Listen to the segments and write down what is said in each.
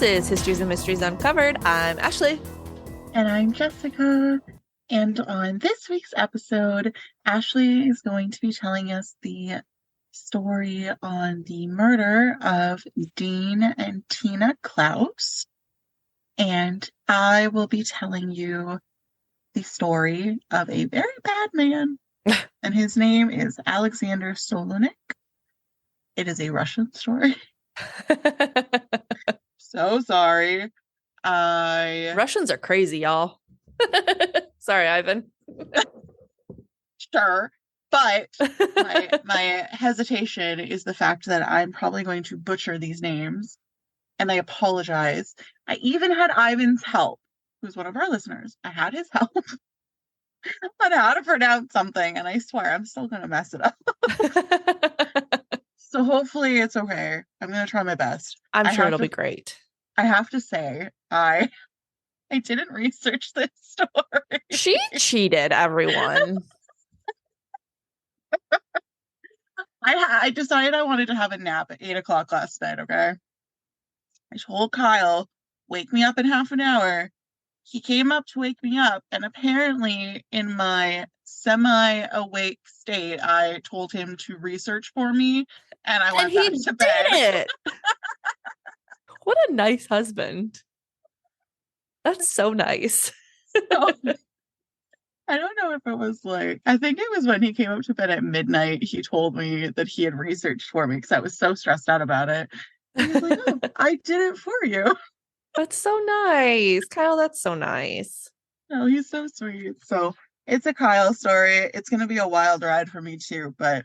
is Histories and Mysteries Uncovered. I'm Ashley. And I'm Jessica. And on this week's episode, Ashley is going to be telling us the story on the murder of Dean and Tina Klaus. And I will be telling you the story of a very bad man. And his name is Alexander Solonik. It is a Russian story. So sorry. Russians are crazy, y'all. Sorry, Ivan. Sure. But my hesitation is the fact that I'm probably going to butcher these names. And I apologize. I even had Ivan's help, who's one of our listeners. I had his help on how to pronounce something. And I swear I'm still going to mess it up. So hopefully it's okay. I'm going to try my best. I'm sure it'll be great. I have to say, I didn't research this story. She cheated, everyone. I decided I wanted to have a nap at 8 o'clock last night, okay? I told Kyle, wake me up in half an hour. He came up to wake me up, and apparently in my semi-awake state, I told him to research for me, and I went back to bed. It. What a nice husband. That's so nice. So, I don't know if it was I think it was when he came up to bed at midnight, he told me that he had researched for me because I was so stressed out about it. And he was like, oh, I did it for you. That's so nice. Kyle, that's so nice. Oh, he's so sweet. So it's a Kyle story. It's going to be a wild ride for me too, but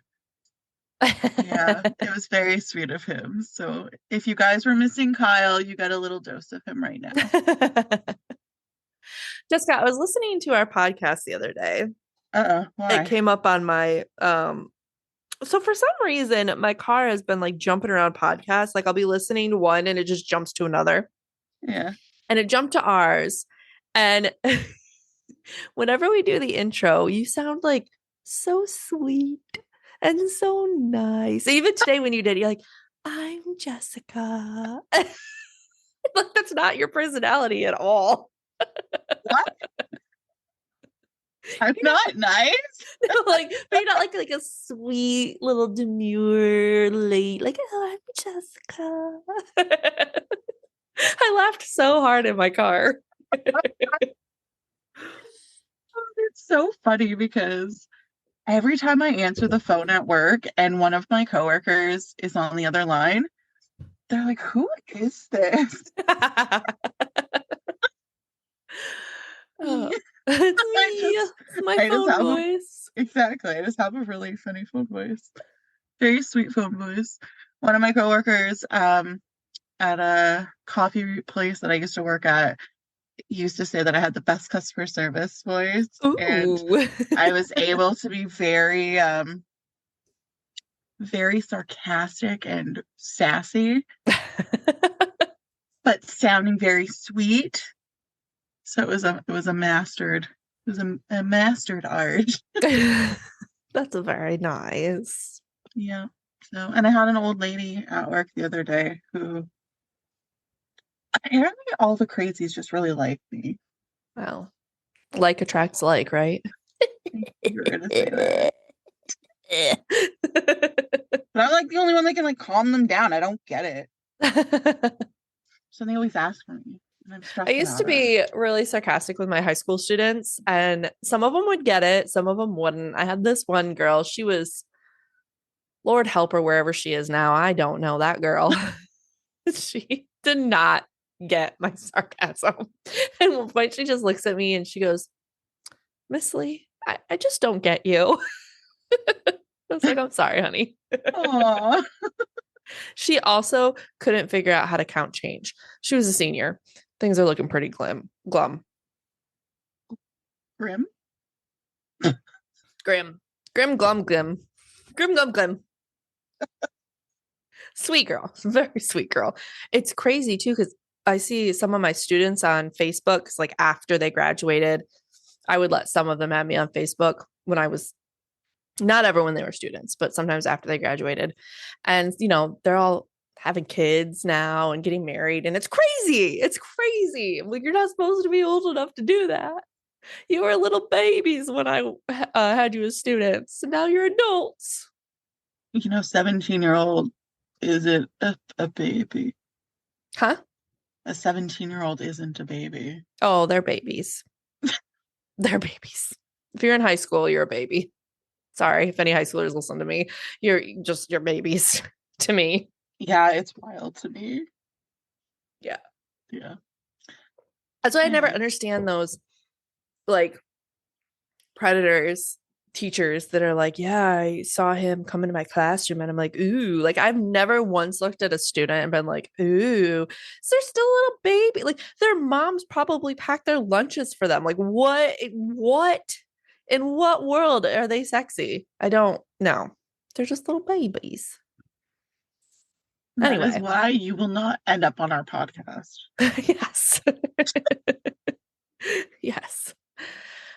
yeah, it was very sweet of him. So if you guys were missing Kyle, you got a little dose of him right now. Jessica, I was listening to our podcast the other day. Why? It came up on my so for some reason my car has been jumping around podcasts. I'll be listening to one and it just jumps to another. Yeah. And it jumped to ours. And whenever we do the intro, you sound so sweet and so nice. Even today when you did, you're like, I'm Jessica. That's not your personality at all. What? I'm not nice. But you're not like a sweet little demure lady. Oh, I'm Jessica. I laughed so hard in my car. It's so funny because every time I answer the phone at work and one of my coworkers is on the other line, they're like, who is this? Oh, it's me. It's my phone voice. Exactly. I just have a really funny phone voice. Very sweet phone voice. One of my coworkers at a coffee place that I used to work at used to say that I had the best customer service voice. Ooh. And I was able to be very very sarcastic and sassy, but sounding very sweet. So it was a mastered art. That's a very nice. Yeah. So, and I had an old lady at work the other day who apparently all the crazies just really like me. Well, like attracts like, right? You're gonna say that. But I'm the only one that can calm them down. I don't get it. So they always ask for me. I used to be really sarcastic with my high school students, and some of them would get it, some of them wouldn't. I had this one girl, she was, Lord help her wherever she is now. I don't know that girl. She did not get my sarcasm. And at one point she just looks at me and she goes, Miss Lee, I just don't get you. I was like, I'm sorry, honey. Aww. She also couldn't figure out how to count change. She was a senior. Things are looking pretty glum. Grim? Grim, glum, glim. Grim, glum, glim. Sweet girl. Very sweet girl. It's crazy, too, because I see some of my students on Facebook, because after they graduated, I would let some of them add me on Facebook when I was, not everyone they were students, but sometimes after they graduated. And, they're all having kids now and getting married, and it's crazy. It's crazy. Like, you're not supposed to be old enough to do that. You were little babies when I had you as students, and now you're adults. 17-year-old isn't a baby. Huh? A 17-year-old isn't a baby. Oh, they're babies. They're babies. If you're in high school, you're a baby. Sorry if any high schoolers listen to me. You're babies to me. Yeah, it's wild to me. Yeah. Yeah. That's why I never Anyway. understand those like predators teachers that are like, yeah, I saw him come into my classroom, and I'm like, ooh, like I've never once looked at a student and been like, ooh, so they're still a little baby. Like their moms probably pack their lunches for them. Like what in what world are they sexy? I don't know. They're just little babies. That is Anyway. why you will not end up on our podcast. Yes. Yes.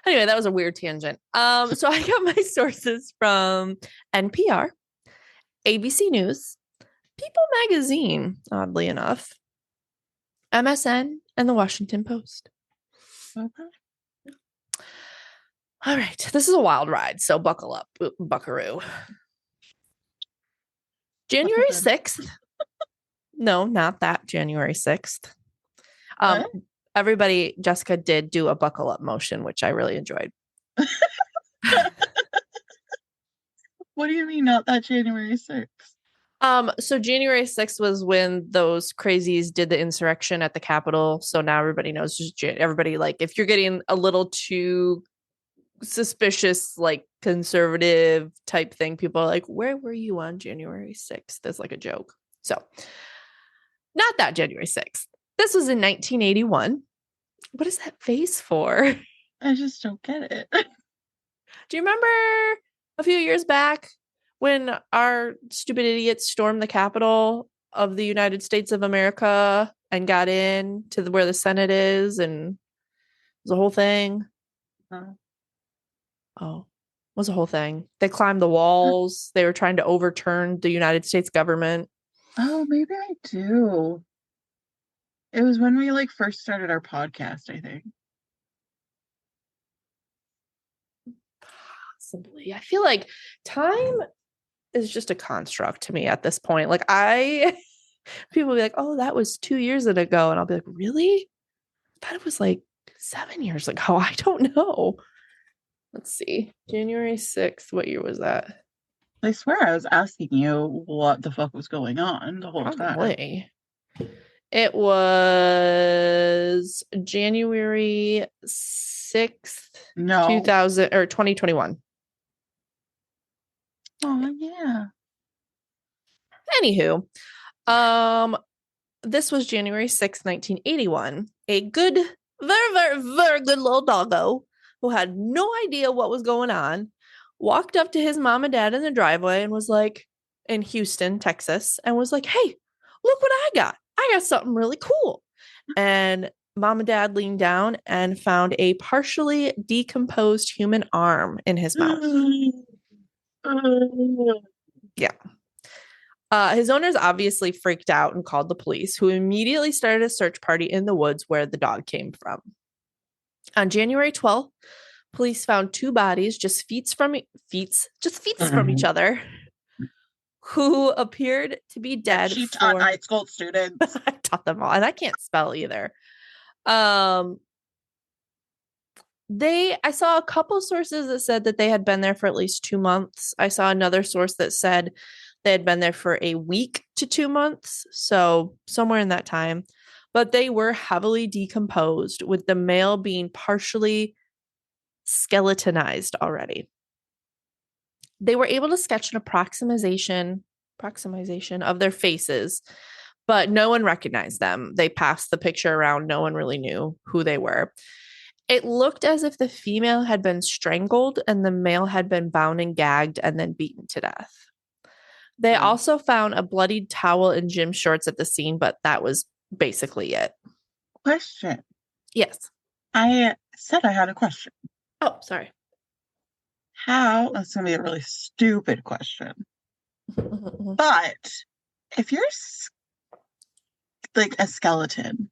Anyway, that was a weird tangent. So I got my sources from NPR, ABC News, People Magazine, oddly enough, MSN, and the Washington Post. Okay. All right. This is a wild ride, so buckle up, buckaroo. January 6th. No, not that January 6th. Everybody, Jessica did do a buckle up motion, which I really enjoyed. What do you mean not that January 6th? So January 6th was when those crazies did the insurrection at the Capitol. So now everybody knows, just everybody, like, if you're getting a little too suspicious, like conservative type thing, people are like, where were you on January 6th? That's like a joke. So not that January 6th. This was in 1981. What is that face for? I just don't get it. Do you remember a few years back when our stupid idiots stormed the Capitol of the United States of America and got in to where the Senate is, and it was a whole thing? Oh, it was a whole thing. They climbed the walls. They were trying to overturn the United States government. Oh, maybe I do. It was when we first started our podcast, I think. Possibly. I feel like time is just a construct to me at this point. People will be like, oh, that was 2 years ago. And I'll be like, really? I thought it was like 7 years ago. I don't know. Let's see. January 6th. What year was that? I swear I was asking you what the fuck was going on the whole time. Probably. It was January 6th, No. 2000 or 2021. Oh, yeah. Anywho, this was January 6th, 1981. A good, very, very, very good little doggo who had no idea what was going on walked up to his mom and dad in the driveway and was like, in Houston, Texas, and was like, hey, look what I got. I got something really cool. And mom and dad leaned down and found a partially decomposed human arm in his mouth. Yeah. His owners obviously freaked out and called the police, who immediately started a search party in the woods where the dog came from. On January 12th, police found two bodies just feet from each other, who appeared to be dead. She taught high school students. I taught them all, and I can't spell either. I saw a couple sources that said that they had been there for at least 2 months. I saw another source that said they had been there for a week to 2 months, so somewhere in that time. But they were heavily decomposed, with the male being partially skeletonized already. They were able to sketch an approximation of their faces, but no one recognized them. They passed the picture around. No one really knew who they were. It looked as if the female had been strangled and the male had been bound and gagged and then beaten to death. They also found a bloodied towel and gym shorts at the scene, but that was basically it. Question. Yes. I said I had a question. Oh, sorry. That's going to be a really stupid question. But if you're like a skeleton,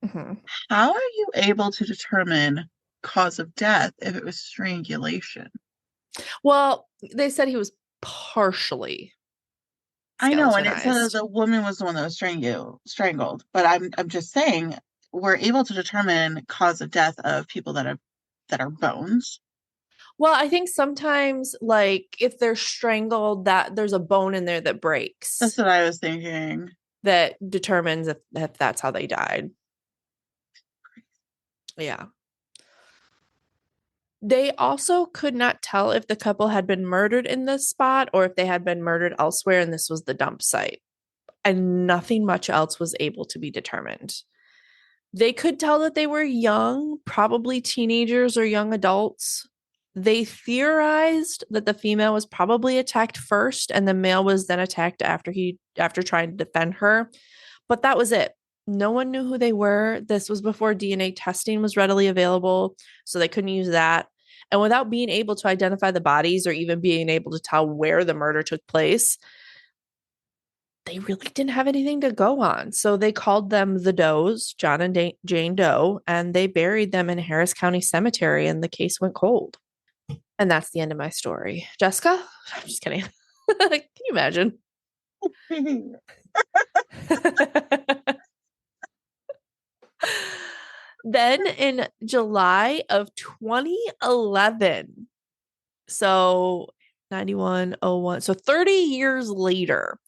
Mhm. how are you able to determine cause of death if it was strangulation? Well, they said he was partially I know, and it said skeletonized. the woman was the one that was strangled, but I'm just saying we're able to determine cause of death of people that are bones. Well, I think sometimes, like, if they're strangled, that there's a bone in there that That's breaks what I was thinking. that determines if that's how they died. Yeah. They also could not tell if the couple had been murdered in this spot or if they had been murdered elsewhere and this was the dump site. And nothing much else was able to be determined. They could tell that they were young, probably teenagers or young adults. They theorized that the female was probably attacked first and the male was then attacked after trying to defend her. But that was it. No one knew who they were. This was before DNA testing was readily available, so they couldn't use that. And without being able to identify the bodies or even being able to tell where the murder took place, they really didn't have anything to go on. So they called them the Does, John and Jane Doe, and they buried them in Harris County Cemetery, and the case went cold. And that's the end of my story. Jessica? I'm just kidding. Can you imagine? Then in July of 2011, so 9101, so 30 years later,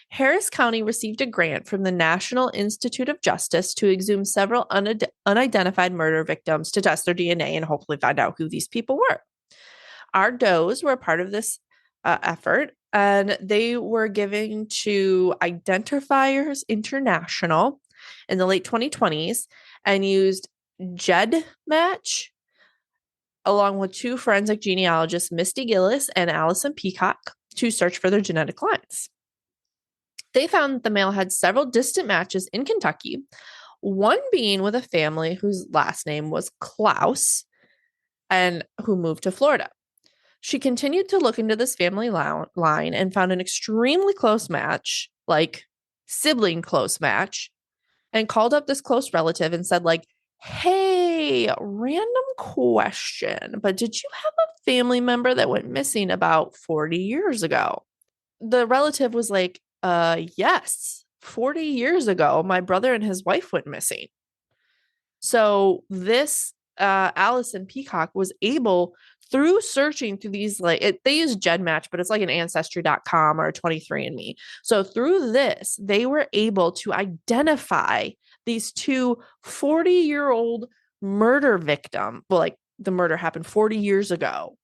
Harris County received a grant from the National Institute of Justice to exhume several unidentified murder victims to test their DNA and hopefully find out who these people were. Our does were a part of this effort, and they were given to Identifiers International in the late 2020s and used GEDmatch along with two forensic genealogists, Misty Gillis and Allison Peacock, to search for their genetic lines. They found that the male had several distant matches in Kentucky, one being with a family whose last name was Klaus and who moved to Florida. She continued to look into this family line and found an extremely close match, like sibling close match, and called up this close relative and said, like, hey, random question, but did you have a family member that went missing about 40 years ago? The relative was like, yes, 40 years ago, my brother and his wife went missing. So this Allison Peacock was able through searching through these they use GEDmatch, but it's like an ancestry.com or a 23andMe. So through this, they were able to identify these two 40-year-old murder victim. Well, like the murder happened 40 years ago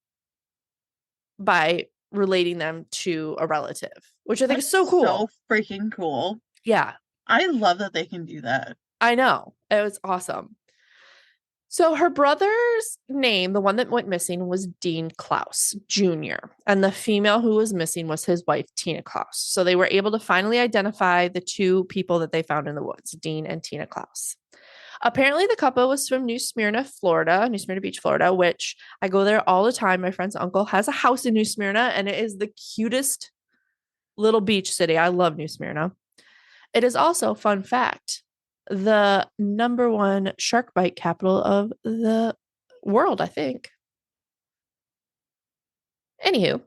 by relating them to a relative, which I think is That's so so cool. freaking cool. Yeah, I love that they can do that. I know. It was awesome. So her brother's name, the one that went missing, was Dean Klaus Jr., and the female who was missing was his wife, Tina Klaus. So they were able to finally identify the two people that they found in the woods, Dean and Tina Klaus. Apparently, the couple was from New Smyrna, Florida, New Smyrna Beach, Florida, which I go there all the time. My friend's uncle has a house in New Smyrna, and it is the cutest little beach city. I love New Smyrna. It is also, fun fact, the number one shark bite capital of the world, I think. Anywho,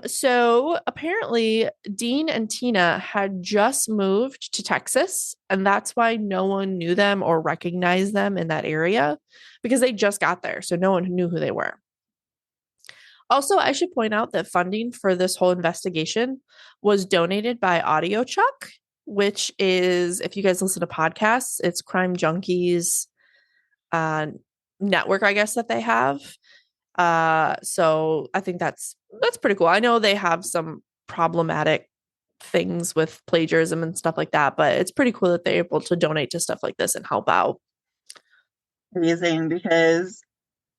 so apparently Dean and Tina had just moved to Texas, and that's why no one knew them or recognized them in that area because they just got there, so no one knew who they were. Also, I should point out that funding for this whole investigation was donated by AudioChuck, which is, if you guys listen to podcasts, it's Crime Junkies uh, network, I guess, that they have. So I think that's pretty cool. I know they have some problematic things with plagiarism and stuff like that, but it's pretty cool that they're able to donate to stuff like this and help out. Amazing, because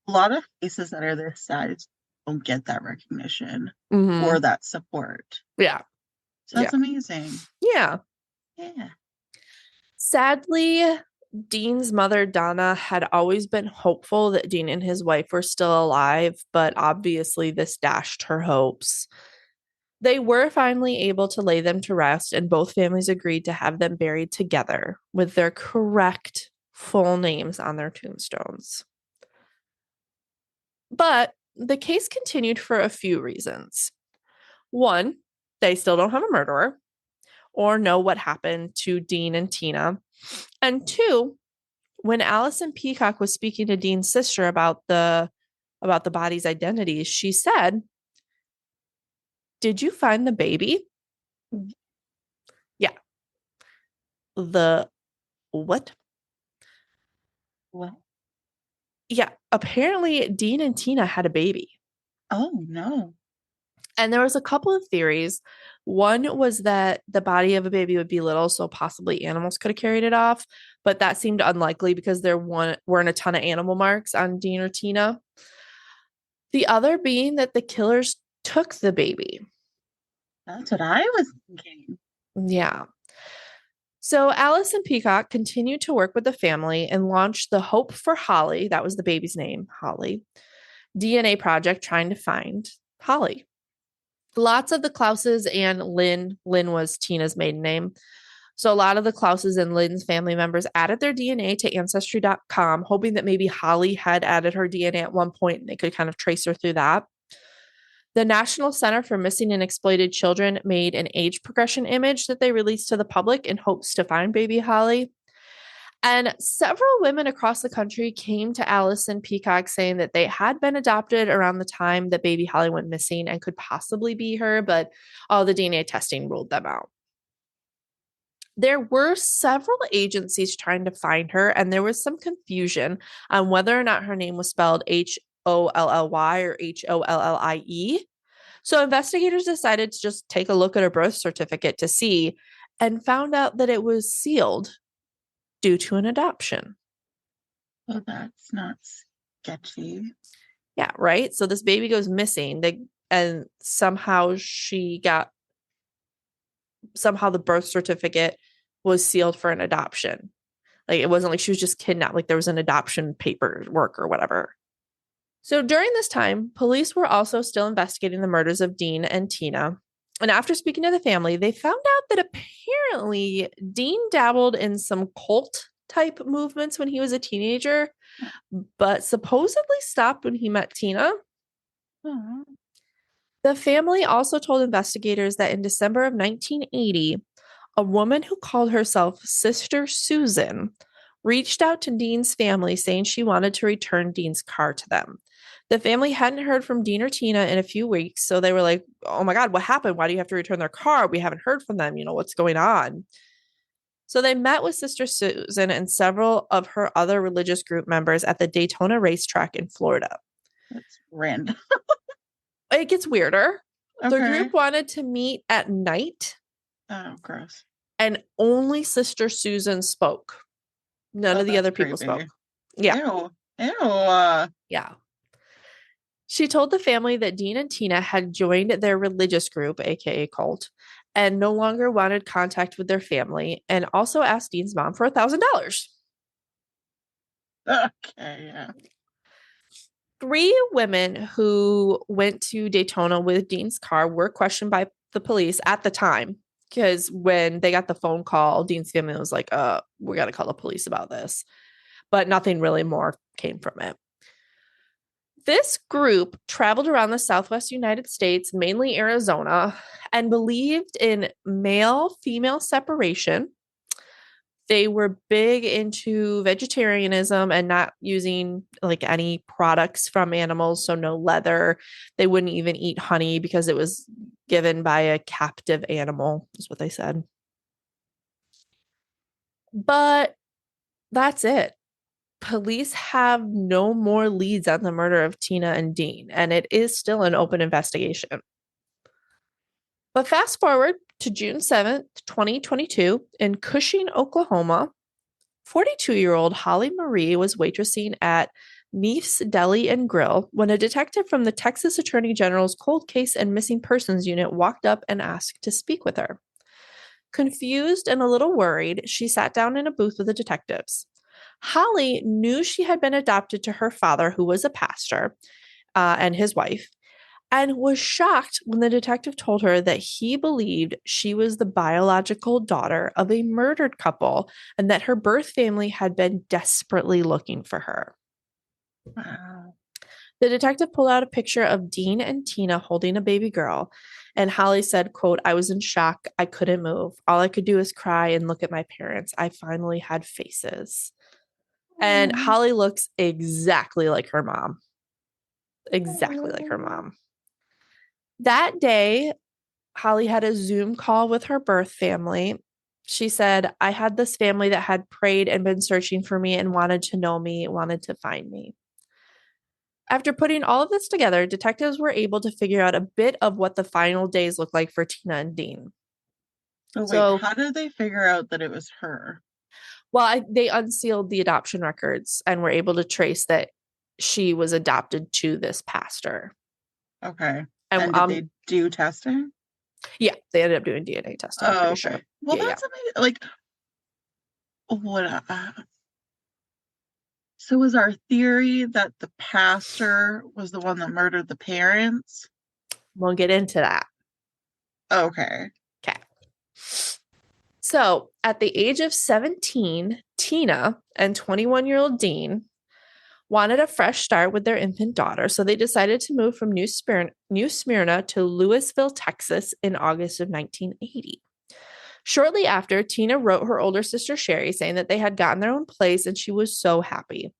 a lot of cases that are this size don't get that recognition or Mm-hmm. that support. Yeah. So Yeah. that's amazing. Yeah. Yeah. Sadly, Dean's mother, Donna, had always been hopeful that Dean and his wife were still alive, but obviously this dashed her hopes. They were finally able to lay them to rest, and both families agreed to have them buried together with their correct full names on their tombstones. But the case continued for a few reasons. One, they still don't have a murderer or know what happened to Dean and Tina. And two, when Allison Peacock was speaking to Dean's sister about the body's identities, she said, "Did you find the baby?" Yeah. The what? Well, Yeah. Apparently, Dean and Tina had a baby. oh no. And there was a couple of theories. One was that the body of a baby would be little, so possibly animals could have carried it off, but that seemed unlikely because weren't a ton of animal marks on Dean or Tina. The other being that the killers took the baby. That's what I was thinking. Yeah. So Allison Peacock continued to work with the family and launched the Hope for Holly, that was the baby's name, Holly, DNA project trying to find Holly. Lots of the Klauses and Lynn was Tina's maiden name. So a lot of the Klauses and Lynn's family members added their DNA to ancestry.com, hoping that maybe Holly had added her DNA at one point and they could kind of trace her through that. The National Center for Missing and Exploited Children made an age progression image that they released to the public in hopes to find baby Holly. And several women across the country came to Allison Peacock saying that they had been adopted around the time that baby Holly went missing and could possibly be her, but all the DNA testing ruled them out. There were several agencies trying to find her, and there was some confusion on whether or not her name was spelled Holly or Hollie. So investigators decided to just take a look at her birth certificate to see and found out that it was sealed due to an adoption. Well, that's not sketchy. Yeah, right. So this baby goes missing. And somehow the birth certificate was sealed for an adoption. Like it wasn't like she was just kidnapped, like there was an adoption paperwork or whatever. So during this time, police were also still investigating the murders of Dean and Tina. And after speaking to the family, they found out that apparently Dean dabbled in some cult type movements when he was a teenager, but supposedly stopped when he met Tina. Oh. The family also told investigators that in December of 1980, a woman who called herself Sister Susan reached out to Dean's family saying she wanted to return Dean's car to them. The family hadn't heard from Dean or Tina in a few weeks, so they were like, "Oh my God, what happened? Why do you have to return their car? We haven't heard from them. What's going on?" So they met with Sister Susan and several of her other religious group members at the Daytona racetrack in Florida. That's random. It gets weirder. The Okay. group wanted to meet at night, Oh, gross. and only Sister Susan spoke. None Oh, of the that's other people creepy. spoke. Yeah. Ew. Ew. Yeah. She told the family that Dean and Tina had joined their religious group, aka cult, and no longer wanted contact with their family, and also asked Dean's mom for $1,000. Okay, yeah. 3 women who went to Daytona with Dean's car were questioned by the police at the time because when they got the phone call, Dean's family was like, we got to call the police about this. But nothing really more came from it. This group traveled around the Southwest United States, mainly Arizona, and believed in male female separation. They were big into vegetarianism and not using like any products from animals, so no leather. They wouldn't even eat honey because it was given by a captive animal, is what they said. But that's it. Police have no more leads on the murder of Tina and Dean, and it is still an open investigation. But fast forward to June 7th, 2022, in Cushing, Oklahoma, 42-year-old Holly Marie was waitressing at Neef's Deli and Grill when a detective from the Texas Attorney General's Cold Case and Missing Persons Unit walked up and asked to speak with her. Confused and a little worried, she sat down in a booth with the detectives. Holly knew she had been adopted to her father, who was a pastor, and his wife. and was shocked when the detective told her that he believed she was the biological daughter of a murdered couple and that her birth family had been desperately looking for her. Wow. The detective pulled out a picture of Dean and Tina holding a baby girl, and Holly said, quote, I was in shock. I couldn't move. All I could do is cry and look at my parents. I finally had faces. And Oh. Holly looks exactly like her mom. Exactly like her mom. That day, Holly had a Zoom call with her birth family. She said, I had this family that had prayed and been searching for me and wanted to know me, wanted to find me. After putting all of this together, detectives were able to figure out a bit of what the final days looked like for Tina and Dean. So wait, So, how did they figure out that it was her? they unsealed the adoption records and were able to trace that she was adopted to this pastor. Okay. And And did they do testing? yeah, they ended up doing DNA testing, I'm Oh, pretty okay. sure. Well, Yeah. that's amazing. Like, what? So was our theory that the pastor was the one that murdered the parents? We'll get into that. Okay. Okay. So, at the age of 17, Tina and 21-year-old Dean wanted a fresh start with their infant daughter, so they decided to move from New Smyrna to Louisville, Texas in August of 1980. Shortly after, Tina wrote her older sister Sherry saying that they had gotten their own place and she was so happy.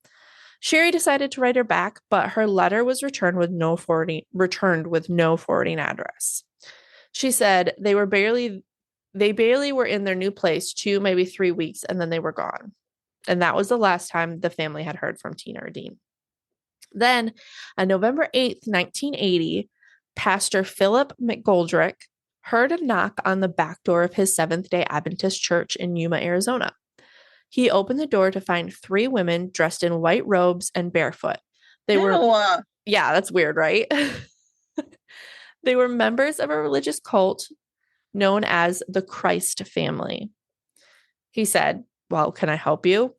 Sherry decided to write her back, but her letter was returned with no forwarding address. She said they barely were in their new place 2, maybe 3 weeks, and then they were gone. And that was the last time the family had heard from Tina or Dean. Then, on November 8th, 1980, Pastor Philip McGoldrick heard a knock on the back door of his Seventh day Adventist church in Yuma, Arizona. He opened the door to find 3 women dressed in white robes and barefoot. They were, Ew. yeah, that's weird, right? They were members of a religious cult known as the Christ family. He said, well, can I help you?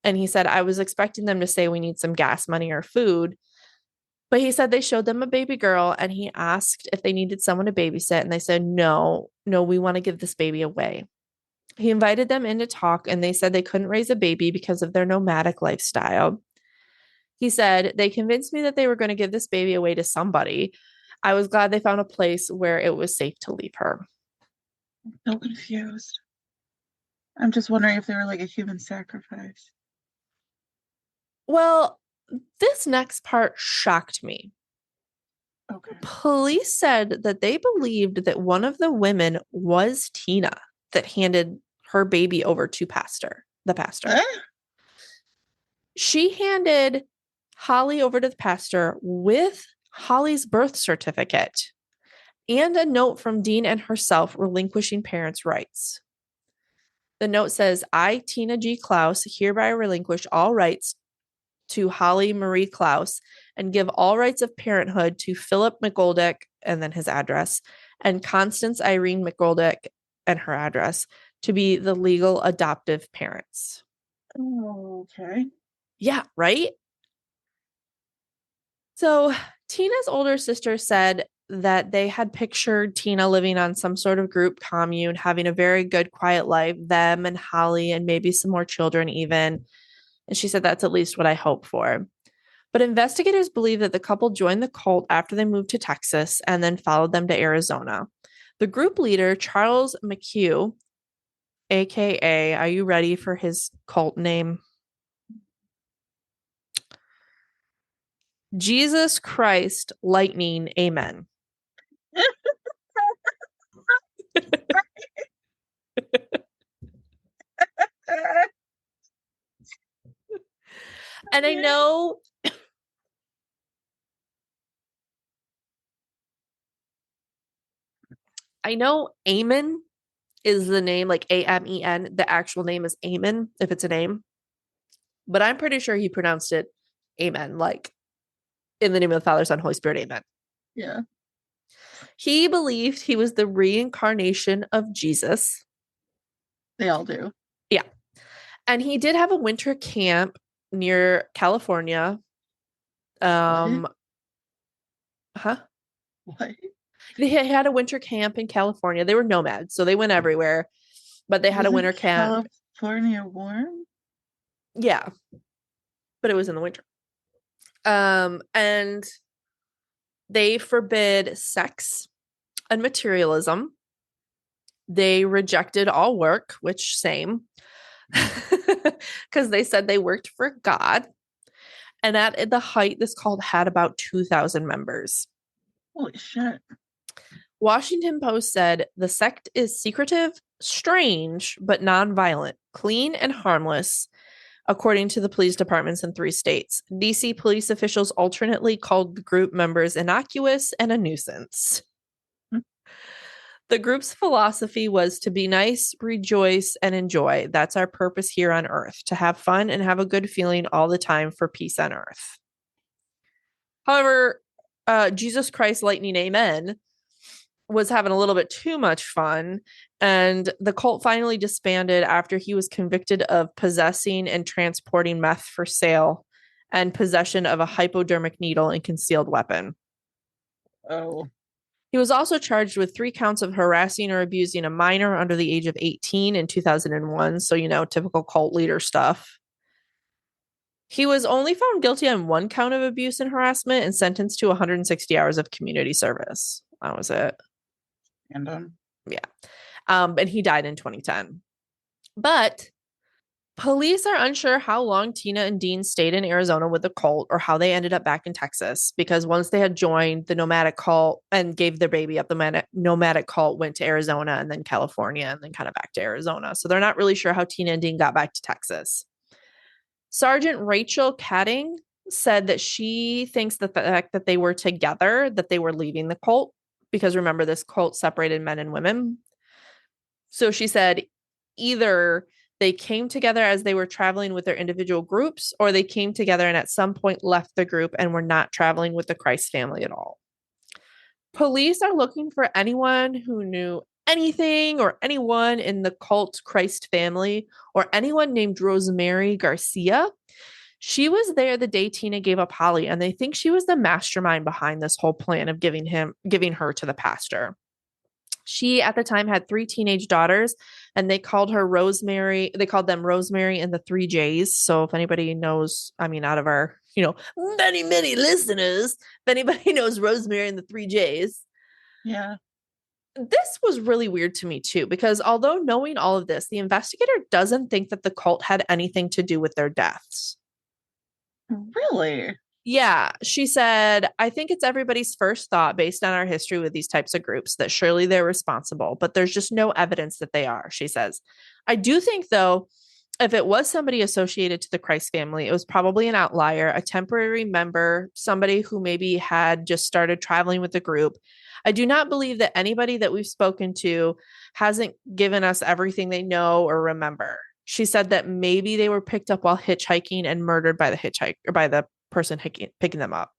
And he said, I was expecting them to say we need some gas money or food. But he said they showed them a baby girl and he asked if they needed someone to babysit. And they said, no, we want to give this baby away. He invited them in to talk and they said they couldn't raise a baby because of their nomadic lifestyle. He said, they convinced me that they were going to give this baby away to somebody. I was glad they found a place where it was safe to leave her. So confused. I'm just wondering if they were like a human sacrifice. Well, this next part shocked me. Okay. Police said that they believed that one of the women was Tina that handed her baby over to the pastor. Eh? She handed Holly over to the pastor with Holly's birth certificate and a note from Dean and herself relinquishing parents' rights. The note says, I, Tina G. Klaus, hereby relinquish all rights to Holly Marie Klaus and give all rights of parenthood to Philip McGoldick, and then his address, and Constance Irene McGoldick and her address to be the legal adoptive parents. Oh, okay. Yeah, right? So Tina's older sister said that they had pictured Tina living on some sort of group commune, having a very good, quiet life, them and Holly, and maybe some more children, even. And she said, that's at least what I hope for. But investigators believe that the couple joined the cult after they moved to Texas and then followed them to Arizona. The group leader, Charles McHugh, AKA, are you ready for his cult name? Jesus Christ, Lightning, Amen. And I know Amen is the name, like Amen. The actual name is Amen, if it's a name. But I'm pretty sure he pronounced it Amen, like in the name of the Father, Son, Holy Spirit, Amen. Yeah. He believed he was the reincarnation of Jesus. They all do. Yeah. And he did have a winter camp near California. What? Huh? What? They had a winter camp in California. They were nomads, so they went everywhere, but they had a Wasn't winter camp. California warm? Yeah, but it was in the winter. And they forbid sex and materialism. They rejected all work, which same, because they said they worked for God. And at the height, this cult had about 2,000 members. Holy shit. Washington Post said the sect is secretive, strange, but nonviolent, clean, and harmless, according to the police departments in 3 states. DC police officials alternately called the group members innocuous and a nuisance. The group's philosophy was to be nice, rejoice, and enjoy. That's our purpose here on earth, to have fun and have a good feeling all the time for peace on earth. However, Jesus Christ Lightning Amen was having a little bit too much fun, and the cult finally disbanded after he was convicted of possessing and transporting meth for sale and possession of a hypodermic needle and concealed weapon. Oh. He was also charged with 3 counts of harassing or abusing a minor under the age of 18 in 2001. So, typical cult leader stuff. He was only found guilty on 1 count of abuse and harassment and sentenced to 160 hours of community service. That was it. Random. Yeah. And he died in 2010. But police are unsure how long Tina and Dean stayed in Arizona with the cult or how they ended up back in Texas, because once they had joined the nomadic cult and gave their baby up, the nomadic cult went to Arizona and then California and then kind of back to Arizona. So they're not really sure how Tina and Dean got back to Texas. Sergeant Rachel Catting said that she thinks that the fact that they were together, that they were leaving the cult, because remember, this cult separated men and women. So she said either they came together as they were traveling with their individual groups, or they came together and at some point left the group and were not traveling with the Christ family at all. Police are looking for anyone who knew anything or anyone in the cult Christ family or anyone named Rosemary Garcia. She was there the day Tina gave up Holly, and they think she was the mastermind behind this whole plan of giving her to the pastor. She at the time had 3 teenage daughters, and they called them Rosemary and the 3 J's. So if anybody knows, out of our, many, many listeners, if anybody knows Rosemary and the 3 J's. Yeah. This was really weird to me too, because although knowing all of this, the investigator doesn't think that the cult had anything to do with their deaths. Really? Yeah, she said, I think it's everybody's first thought based on our history with these types of groups that surely they're responsible, but there's just no evidence that they are, she says. I do think, though, if it was somebody associated to the Christ family, it was probably an outlier, a temporary member, somebody who maybe had just started traveling with the group. I do not believe that anybody that we've spoken to hasn't given us everything they know or remember. She said that maybe they were picked up while hitchhiking and murdered by the hitchhiker, or by the person picking them up.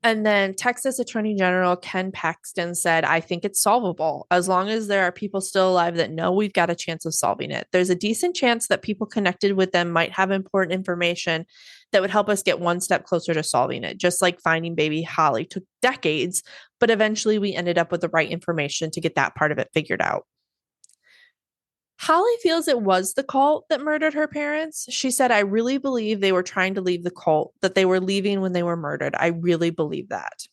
And then Texas Attorney General Ken Paxton said, I think it's solvable. As long as there are people still alive that know, we've got a chance of solving it. There's a decent chance that people connected with them might have important information that would help us get one step closer to solving it. Just like finding baby Holly took decades, but eventually we ended up with the right information to get that part of it figured out. Holly feels it was the cult that murdered her parents. She said, I really believe they were trying to leave the cult, that they were leaving when they were murdered. I really believe that.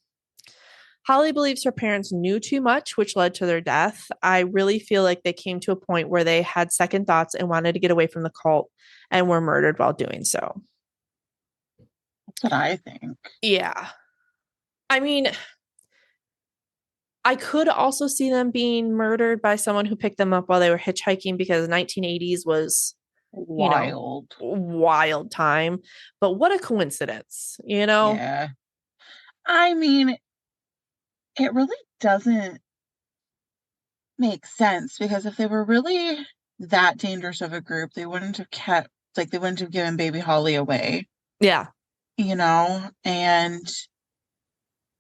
Holly believes her parents knew too much, which led to their death. I really feel like they came to a point where they had second thoughts and wanted to get away from the cult and were murdered while doing so. That's what I think. Yeah. I mean, I could also see them being murdered by someone who picked them up while they were hitchhiking, because 1980s was wild time. But what a coincidence, Yeah. I mean, it really doesn't make sense, because if they were really that dangerous of a group, they wouldn't have they wouldn't have given baby Holly away. Yeah. And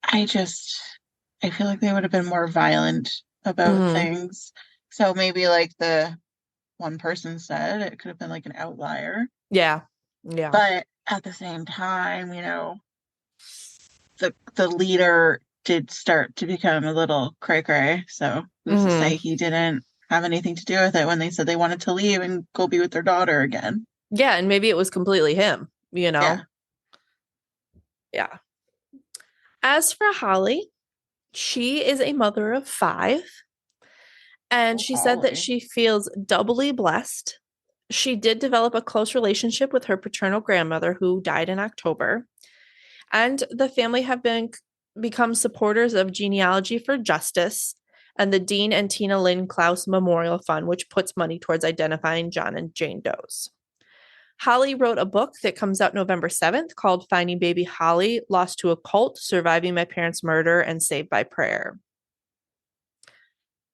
I feel like they would have been more violent about things. So maybe like the one person said, it could have been like an outlier. Yeah. Yeah. But at the same time, the leader did start to become a little cray cray. So who's to Hmm. say he didn't have anything to do with it when they said they wanted to leave and go be with their daughter again? Yeah, and maybe it was completely him, you Yeah. know? Yeah. As for Holly, she is a mother of five, and Oh, she said that Holly. she feels doubly blessed. She did develop a close relationship with her paternal grandmother, who died in October, and the family have been become supporters of Genealogy for Justice and the Dean and Tina Lynn Klaus Memorial Fund, which puts money towards identifying John and Jane Does. Holly wrote a book that comes out November 7th called Finding Baby Holly, Lost to a Cult, Surviving My Parents' Murder, and Saved by Prayer.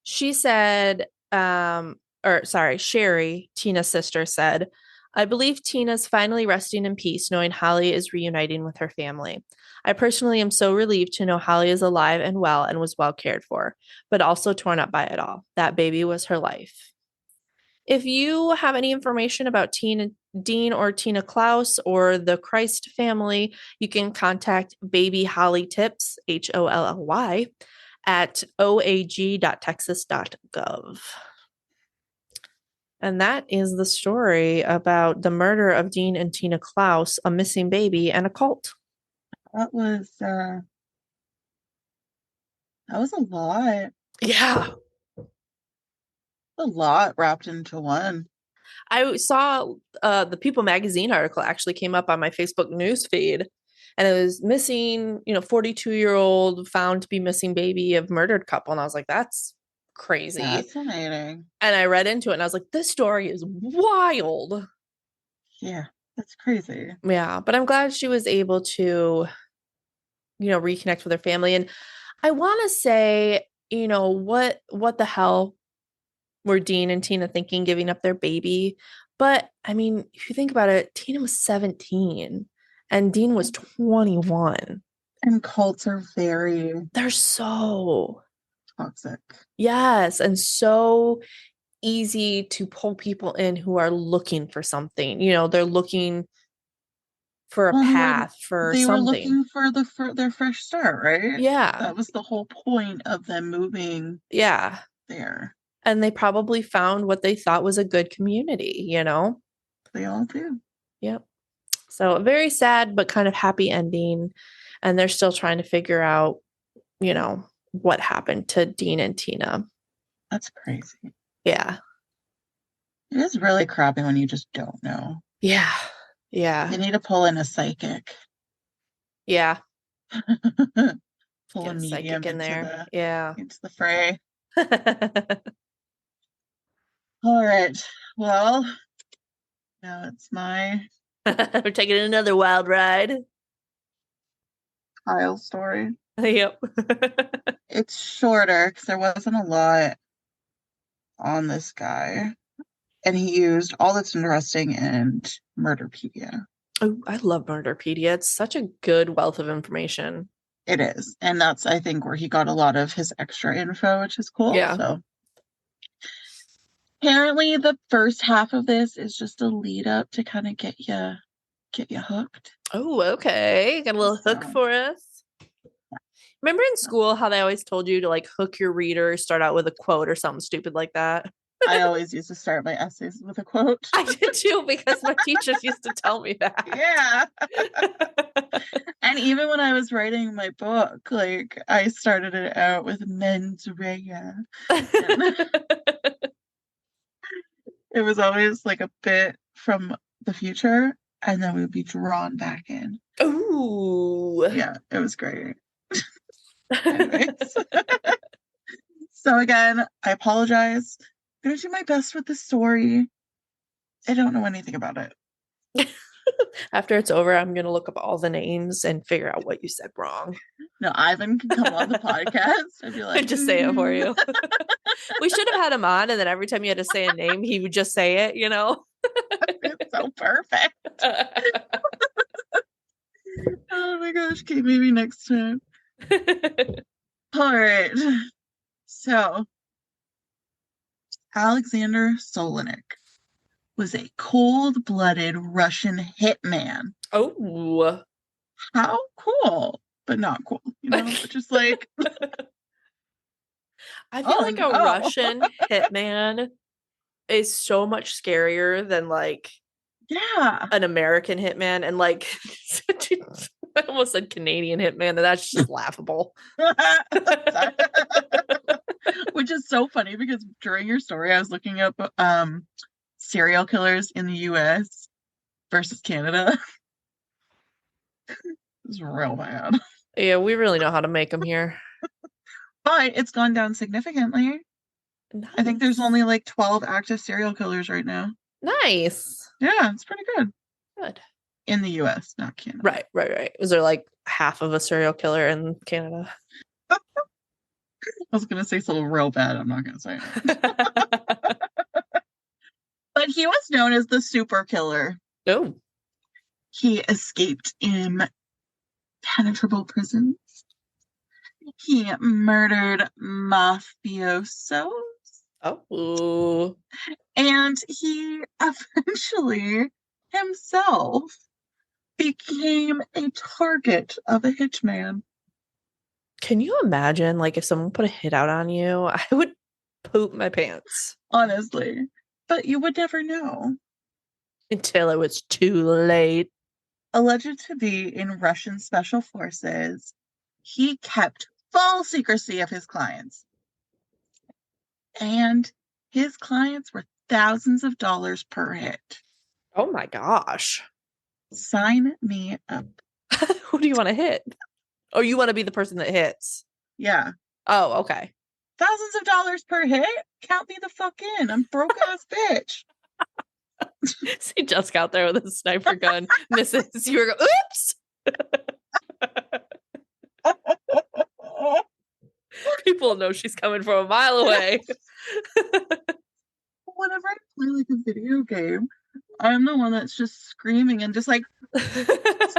She said, or sorry, Sherry, Tina's sister, said, I believe Tina's finally resting in peace, knowing Holly is reuniting with her family. I personally am so relieved to know Holly is alive and well and was well cared for, but also torn up by it all. That baby was her life. If you have any information about Dean or Tina Klaus or the Christ family, you can contact Baby Holly Tips, HOLLY, at oag.texas.gov. And that is the story about the murder of Dean and Tina Klaus, a missing baby, and a cult. That was a lot. Yeah. A lot wrapped into one. I saw the People magazine article actually came up on my Facebook news feed, and it was missing, 42-year-old found to be missing baby of murdered couple. And I was like, that's crazy. Fascinating. And I read into it and I was like, this story is wild. Yeah, that's crazy. Yeah. But I'm glad she was able to, reconnect with her family. And I want to say, what the hell were Dean and Tina thinking giving up their baby? But I mean, if you think about it, Tina was 17 and Dean was 21. And cults are very They're so, toxic. yes, and so easy to pull people in who are looking for something. They're looking for a Well, path, for they were something. looking for their fresh start, right? Yeah. That was the whole point of them moving Yeah. there. And they probably found what they thought was a good community. They all do. Yep. So a very sad but kind of happy ending. And they're still trying to figure out, what happened to Dean and Tina. That's crazy. Yeah. It is really crappy when you just don't know. Yeah. They Yeah. need to pull in a psychic. Yeah. Pull a Get a psychic medium in into there. Yeah. the fray. All right. Well, now it's my We're taking another wild ride. Kyle story. Yep. It's shorter because there wasn't a lot on this guy. And he used all that's interesting and Murderpedia. Oh, I love Murderpedia. It's such a good wealth of information. It is. And that's, I think, where he got a lot of his extra info, which is cool. Yeah. So apparently the first half of this is just a lead up to kind of get you hooked. Oh, okay. Got a little hook So for us. Remember in school how they always told you to like hook your reader, start out with a quote or something stupid like that? I always used to start my essays with a quote. I did too because my teachers used to tell me that. Yeah. And even when I was writing my book, like I started it out with mens rea. It was always like a bit from the future, and then we would be drawn back in. Ooh. Yeah, it was great. Anyways. So again, I apologize. I'm gonna do my best with the story. I don't know anything about it. After it's over, I'm going to look up all the names and figure out what you said wrong. No, Ivan can come on the podcast and be like, just say it for you. We should have had him on, and then every time you had to say a name, he would just say it, It's so perfect. Oh my gosh. Okay, maybe next time. All right. So, Alexander Solonik was a cold-blooded Russian hitman. Oh. How cool. but not cool, but just like, I feel oh like a no. Russian hitman is so much scarier than like Yeah. an American hitman, and like I almost said Canadian hitman, and that's just laughable. Which is so funny because during your story I was looking up serial killers in the US versus Canada. It's real bad. Yeah, we really know how to make them here. But it's gone down significantly. I think there's Nice. only like 12 active serial killers right now. Nice. Yeah, it's pretty good. Good. In the US, not Canada. Right. Was there like half of a serial killer in Canada? I was going to say something real bad. I'm not going to say it. But he was known as the super killer. Oh. He escaped impenetrable prisons. He murdered mafiosos. Oh. And he eventually himself became a target of a hitman. Can you imagine like if someone put a hit out on you? I would poop my pants. Honestly. But you would never know. Until it was too late. Alleged to be in Russian special forces, he kept full secrecy of his clients. And his clients were thousands of dollars per hit. Oh my gosh. Sign me up. Who do you want to hit? Or you want to be the person that hits? Yeah. Oh, okay. Thousands of dollars per hit? Count me the fuck in. I'm broke ass bitch. See Jessica out there with a sniper gun. Misses. You were going, oops. People know she's coming from a mile away. Whenever I play like a video game, I'm the one that's just screaming and just like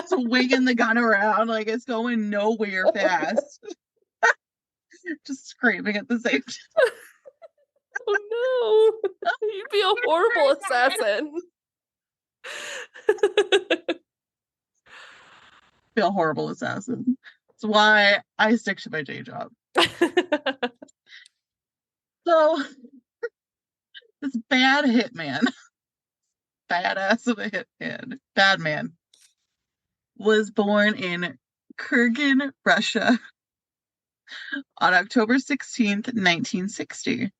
swinging the gun around like it's going nowhere fast. Just screaming at the same time. Oh no. You'd be a horrible assassin. Be a horrible assassin. That's why I stick to my day job. So this bad hitman, badass of a hitman, bad man, was born in Kurgan, Russia on October 16th, 1960.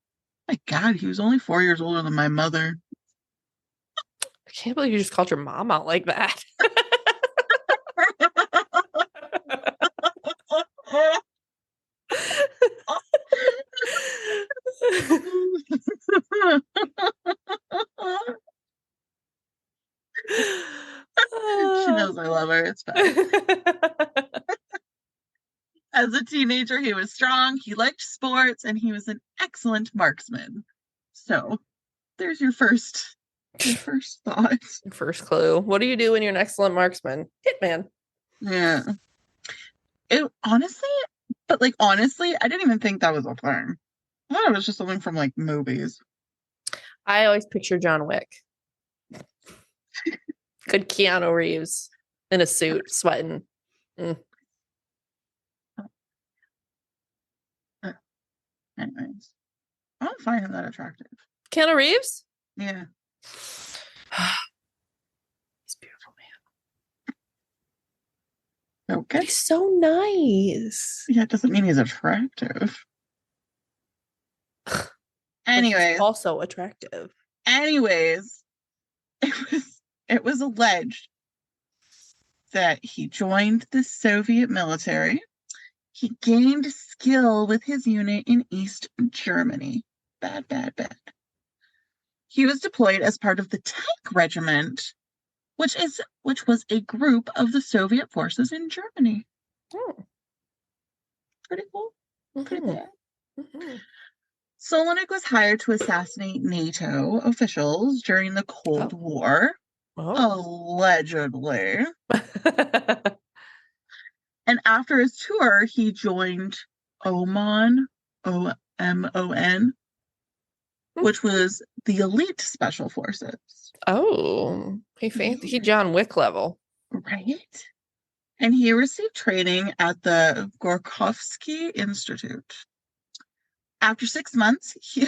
My God, he was only 4 years older than my mother. I can't believe you just called your mom out like that. She knows I love her. It's fine. As a teenager, he was strong, he liked sports, and he was an excellent marksman. So there's your first thought. First clue. What do you do when you're an excellent marksman? Hitman. Yeah. Honestly, I didn't even think that was a thing. I thought it was just something from like movies. I always picture John Wick. Good Keanu Reeves in a suit, sweating. Anyways, I don't find him that attractive. Keanu Reeves? Yeah. He's a beautiful man. Okay. He's so nice. Yeah, it doesn't mean he's attractive. Anyways. Also attractive. Anyways, it was alleged that he joined the Soviet military. He gained skill with his unit in East Germany. Bad. He was deployed as part of the Tank Regiment, which was a group of the Soviet forces in Germany. Oh. Pretty cool. Pretty bad. Mm-hmm. Solonik was hired to assassinate NATO officials during the Cold War. Allegedly. And after his tour, he joined OMON, OMON, which was the elite special forces. Oh, he John Wick level. Right? and he received training at the Gorkovsky Institute. After 6 months, he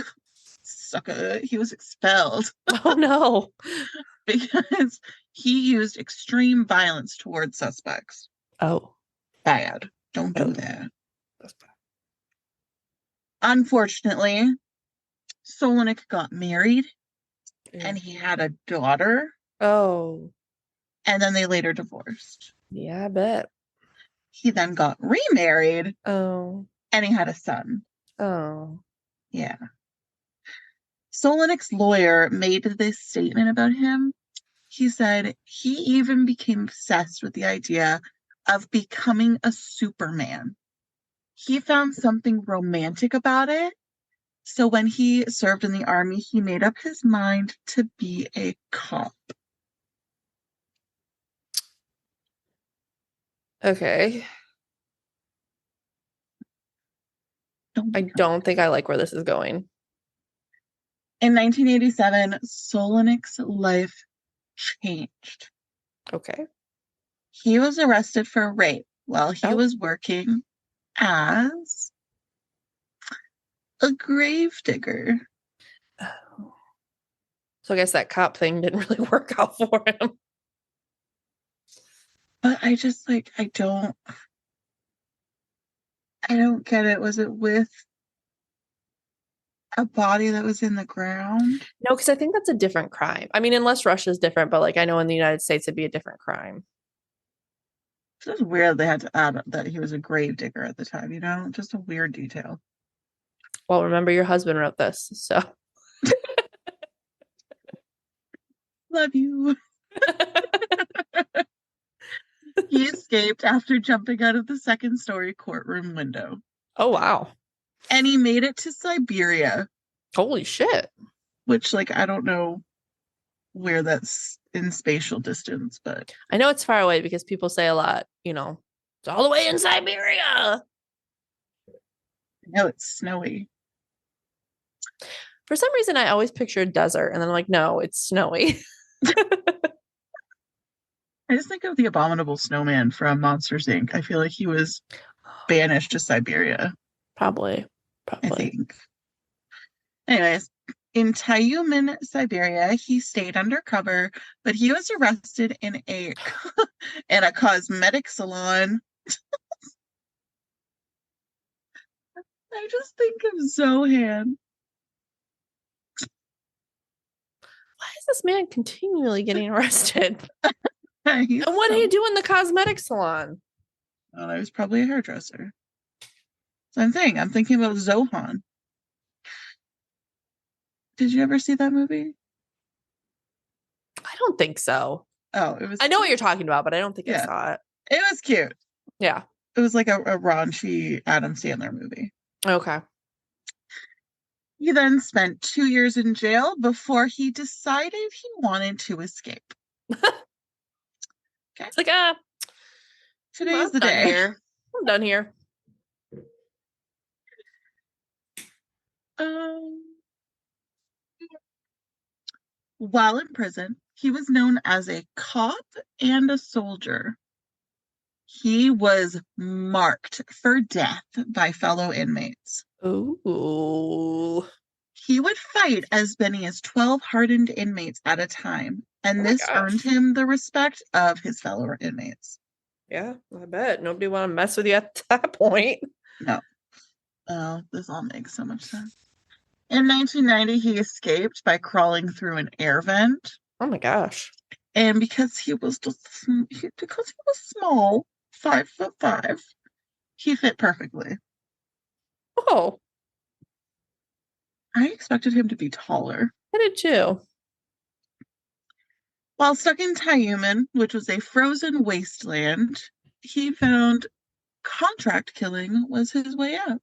was expelled Oh no. because he used extreme violence towards suspects. Oh. Bad. Don't do Oh. that. That's bad. Unfortunately, Solonik got married and Ew. he had a daughter, Oh. and then they later divorced. Yeah, I bet. He then got remarried Oh. and he had a son. Oh. Yeah. Solonik's lawyer made this statement about him. He said he even became obsessed with the idea of becoming a Superman. He found something romantic about it. So when he served in the army, he made up his mind to be a cop. Okay. Don't I be drunk. don't think I like where this is going. In 1987, Solonik's life changed. Okay. He was arrested for rape while he Oh. was working as a gravedigger. Oh. So I guess that cop thing didn't really work out for him. But I don't get it. Was it with a body that was in the ground? No, because I think that's a different crime. I mean, unless Russia's different, but like I know in the United States it'd be a different crime. It's just weird they had to add that he was a gravedigger at the time, Just a weird detail. Well, remember your husband wrote this, so Love you. He escaped after jumping out of the second-story courtroom window. oh wow. And he made it to Siberia, Holy shit. which, like, I don't know where that's in spatial distance, but I know it's far away because people say a lot, it's all the way in Siberia. I know it's snowy. For some reason, I always picture desert, and then I'm like, no, it's snowy. I just think of the abominable snowman from Monsters Inc. I feel like he was banished to Siberia, Probably, I probably. think. Anyways, in Tyumen, Siberia, he stayed undercover, but he was arrested in a in a cosmetic salon. I just think of Zohan. Why is this man continually getting arrested? He's And what did so he do in the cosmetic salon? well, I was probably a hairdresser. So I'm thinking about Zohan. Did you ever see that movie? I don't think so. Oh, it was I know what cute. you're talking about, but I don't think I Yeah, saw it. it was cute. Yeah. It was like a raunchy Adam Sandler movie. Okay. He then spent 2 years in jail before he decided he wanted to escape. Okay, It's like, today's I'm the done day. here. I'm done here. Um, while in prison, he was known as a cop and a soldier. He was marked for death by fellow inmates. Ooh. He would fight as many as 12 hardened inmates at a time, Oh and my this earned gosh. him the respect of his fellow inmates. Yeah, I bet. Nobody want to mess with you at that point. No, this all makes so much sense. In 1990, he escaped by crawling through an air vent, Oh my gosh. and because he was small, 5'5", he fit perfectly. Oh, I expected him to be taller. I did too. While stuck in Tyumen, which was a frozen wasteland, he found contract killing was his way out.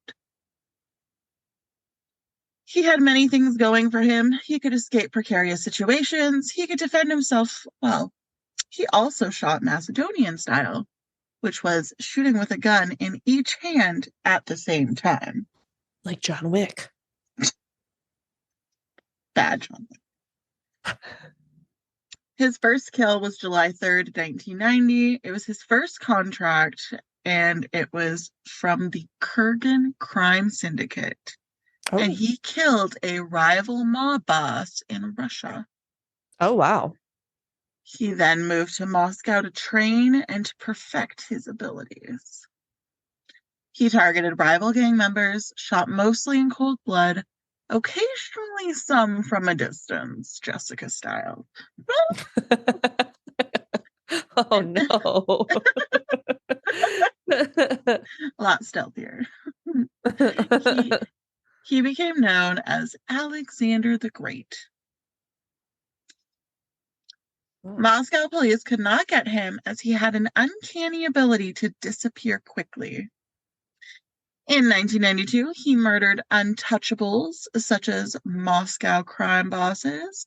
He had many things going for him. He could escape precarious situations. He could defend himself well. He also shot Macedonian style, which was shooting with a gun in each hand at the same time. Like John Wick. Bad John. His first kill was July 3rd, 1990. It was his first contract, and it was from the Kurgan crime syndicate. And Oh, he killed a rival mob boss in Russia. oh, wow. He then moved to Moscow to train and to perfect his abilities. He targeted rival gang members, shot mostly in cold blood, occasionally some from a distance, Jessica style. Oh, no. A lot stealthier. he he became known as Alexander the Great. Moscow police could not get him as he had an uncanny ability to disappear quickly. In 1992, he murdered untouchables such as Moscow crime bosses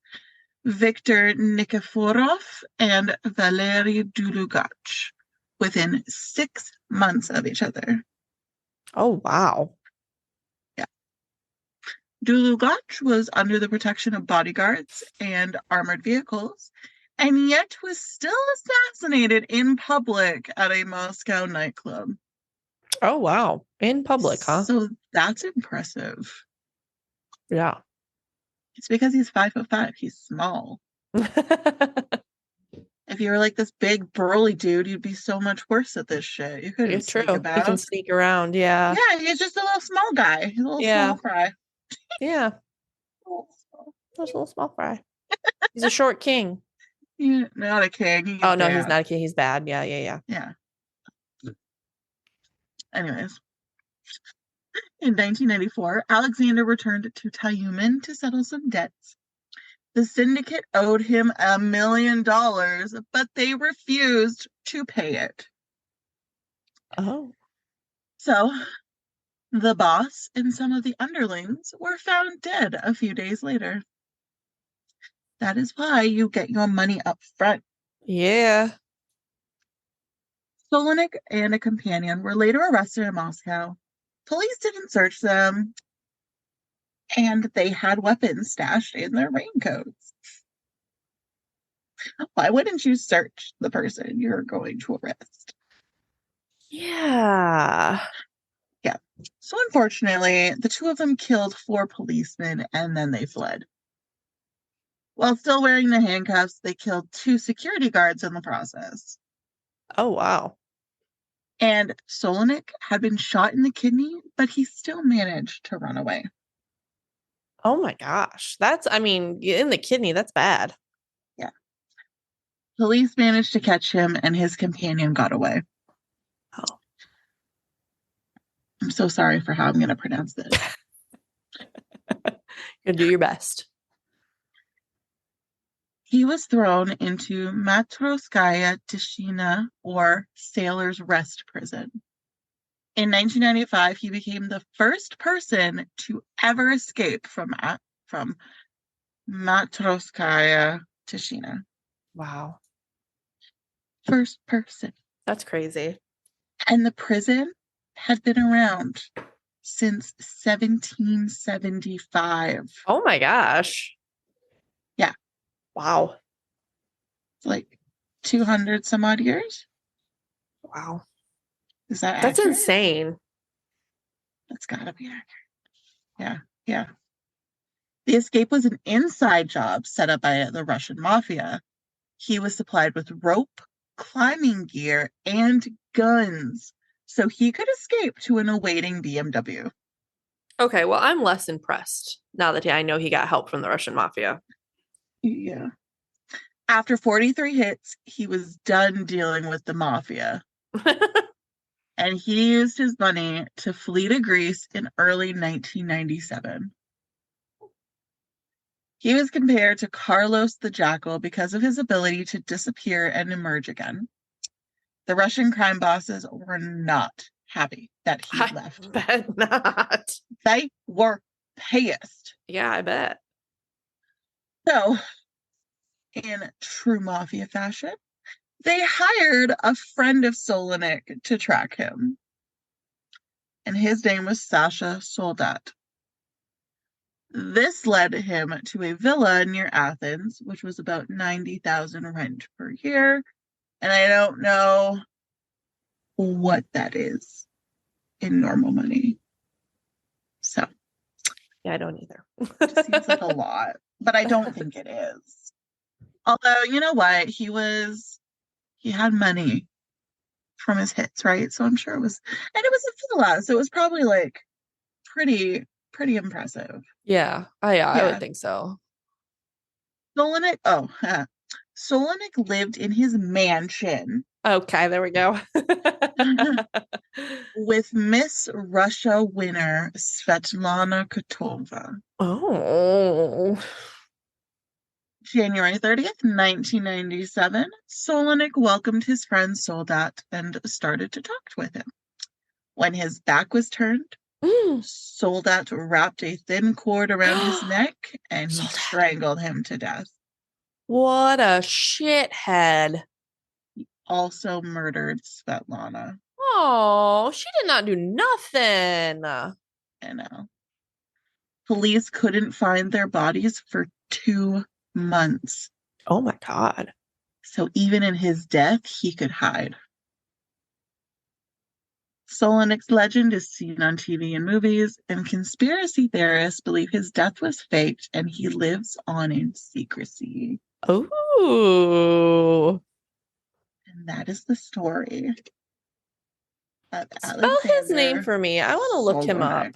Viktor Nikiforov and Valery Dulugach within 6 months of each other. Oh, wow. Yeah. Dulugach was under the protection of bodyguards and armored vehicles, and yet was still assassinated in public at a Moscow nightclub. Oh, wow. In public, huh? So that's impressive. Yeah. It's because he's 5'5". He's small. If you were like this big burly dude, you'd be so much worse at this shit. You couldn't It's sneak true. He can about. sneak around. Yeah. Yeah, he's just a little small guy. He's a little Yeah. small fry. Yeah. Just a little small fry. He's a short king. He's not a king. He's Oh, no, he's bad. not a king. He's bad. Yeah, yeah, yeah. Yeah. Anyways, in 1994, Alexander returned to Tyumen to settle some debts. The syndicate owed him $1 million, but they refused to pay it. Oh. So the boss and some of the underlings were found dead a few days later. That is why you get your money up front. Yeah. Solonik and a companion were later arrested in Moscow. Police didn't search them, and they had weapons stashed in their raincoats. Why wouldn't you search the person you're going to arrest? Yeah. Yeah. So unfortunately, the two of them killed 4 policemen and then they fled. While still wearing the handcuffs, they killed 2 security guards in the process. Oh, wow. And Solonik had been shot in the kidney, but he still managed to run away. Oh, my gosh. I mean, in the kidney, that's bad. Yeah. Police managed to catch him and his companion got away. Oh. I'm so sorry for how I'm going to pronounce this. You'll do your best. He was thrown into Matrosskaya Tishina, or Sailor's Rest Prison. In 1995, he became the first person to ever escape from Matrosskaya Tishina. Wow. First person. That's crazy. And the prison had been around since 1775. Oh, my gosh. Yeah. Wow. It's like 200 some odd years. Wow. Is that That's accurate? insane. That's gotta be accurate. Yeah, yeah. The escape was an inside job set up by the Russian mafia. He was supplied with rope, climbing gear, and guns, so he could escape to an awaiting BMW. Okay, well, I'm less impressed now that I know he got help from the Russian mafia. Yeah. After 43 hits, he was done dealing with the mafia. And he used his money to flee to Greece in early 1997. He was compared to Carlos the Jackal because of his ability to disappear and emerge again. The Russian crime bosses were not happy that he left. Bet not. They were pissed. Yeah, I bet. So, in true mafia fashion, they hired a friend of Solonik to track him. And his name was Sasha Soldat. This led him to a villa near Athens, which was about 90,000 rent per year. And I don't know what that is in normal money. So Yeah, I don't either. it seems like a lot, but I don't think it is. Although, you know what? He had money from his hits, right? So I'm sure it was, and it was a villa, so it was probably like pretty impressive. Yeah, I would Yeah. think so. Solonik, oh, Solonik lived in his mansion Okay, there we go. with Miss Russia winner Svetlana Kotova. Oh. January 30th, 1997, Solonik welcomed his friend Soldat and started to talk with him. When his back was turned, Soldat wrapped a thin cord around his neck and he Soldat. strangled him to death. What a shithead. Also murdered Svetlana. Oh, she did not do nothing. I know. Police couldn't find their bodies for 2 months. Oh my God. So even in his death, he could hide. Solonik's legend is seen on TV and movies, and conspiracy theorists believe his death was faked and he lives on in secrecy. Oh. And that is the story of Spell his name Alexander for me. I want to look him up. Solonik.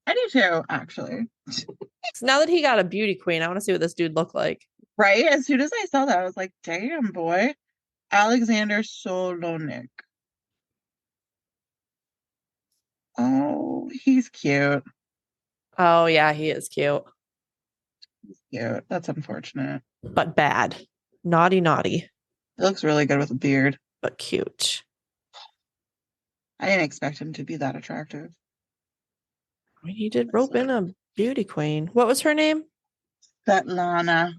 I do too, actually. So now that he got a beauty queen, I want to see what this dude looked like. Right? As soon as I saw that, I was like, damn, boy. Alexander Solonik. Oh, he's cute. Oh yeah, he is cute. He's cute. That's unfortunate. But bad. Naughty, naughty. He looks really good with a beard. But cute. I didn't expect him to be that attractive. I mean, he did rope in a beauty queen. What was her name? Svetlana.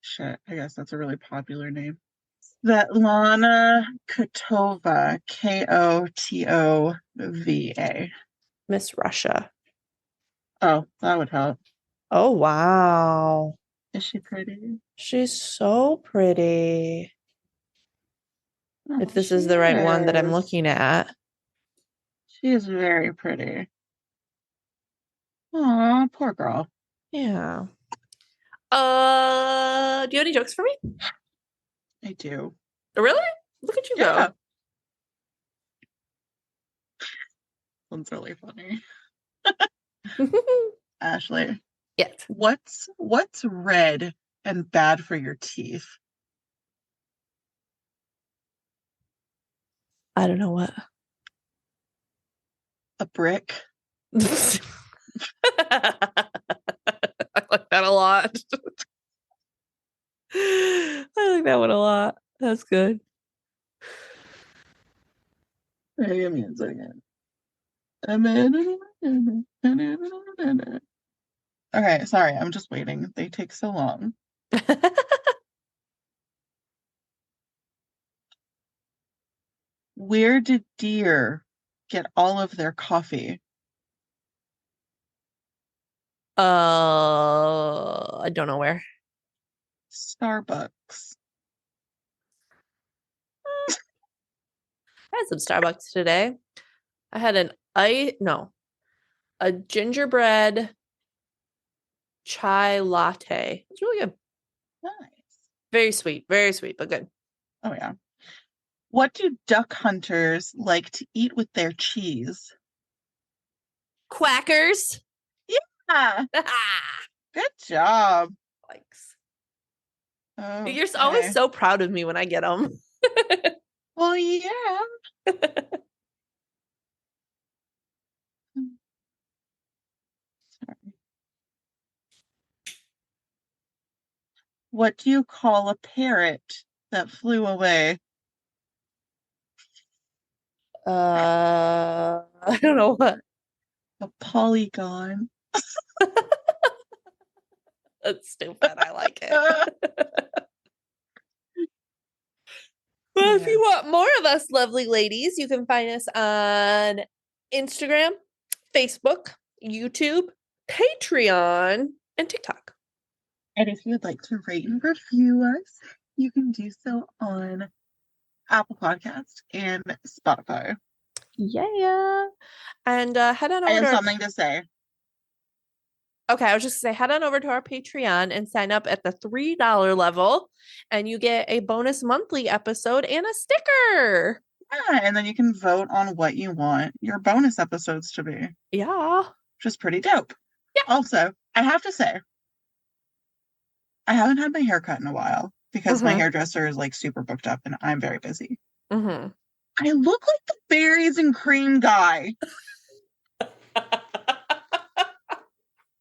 Shit, I guess that's a really popular name. Svetlana Kotova. Kotova. Miss Russia. Oh, that would help. Oh, wow. Is she pretty? She's so pretty. Oh, If this she is the right one that I'm is. looking at. She is very pretty. Aw, poor girl. Yeah. Do you have any jokes for me? I do. Really? Look at you Yeah. go. That's really funny. Ashley, Yes. what's red and bad for your teeth? I don't know what. A brick. I like that a lot. I like that one a lot. That's good. Hey, give me a second. Okay, sorry, I'm just waiting. They take so long. Where did deer get all of their coffee? I don't know where. Starbucks. I had some Starbucks today. I had a gingerbread chai latte. It's really good. Nice. Very sweet, but good. Oh yeah. What do duck hunters like to eat with their cheese? Quackers. Yeah. Good job. Thanks. Okay. You're always so proud of me when I get them. Well, yeah. Sorry. What do you call a parrot that flew away? I don't know what. A polygon. That's stupid. I like it. Well, if you want more of us lovely ladies, you can find us on Instagram, Facebook, YouTube, Patreon, and TikTok. And if you'd like to rate and review us, you can do so on Apple Podcast and Spotify. Yeah. And head on I over have to our something to say. Okay, I was just gonna say head on over to our Patreon and sign up at the $3 level, and you get a bonus monthly episode and a sticker. Yeah, and then you can vote on what you want your bonus episodes to be, Yeah. which is pretty dope. Yeah. Also, I have to say, I haven't had my hair cut in a while because my hairdresser is like super booked up and I'm very busy. Mm-hmm. I look like the berries and cream guy.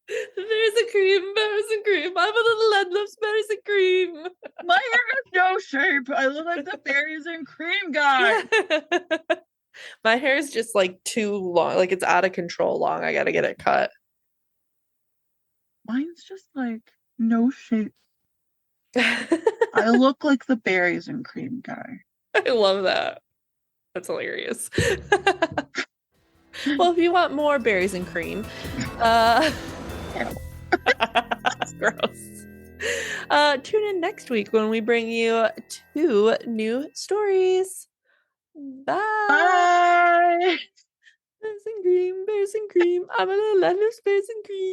There's a cream, berries and cream. I'm a little lad loves berries and cream. My hair has no shape. I look like the berries and cream guy. My hair is just like too long, like it's out of control long. I gotta get it cut. Mine's just like no shape. I look like the berries and cream guy. I love that. That's hilarious. Well, if you want more berries and cream, that's gross. Tune in next week when we bring you 2 new stories. Bye. Bye. Bears and cream, bears and cream. I'm a little lad loves bears and cream.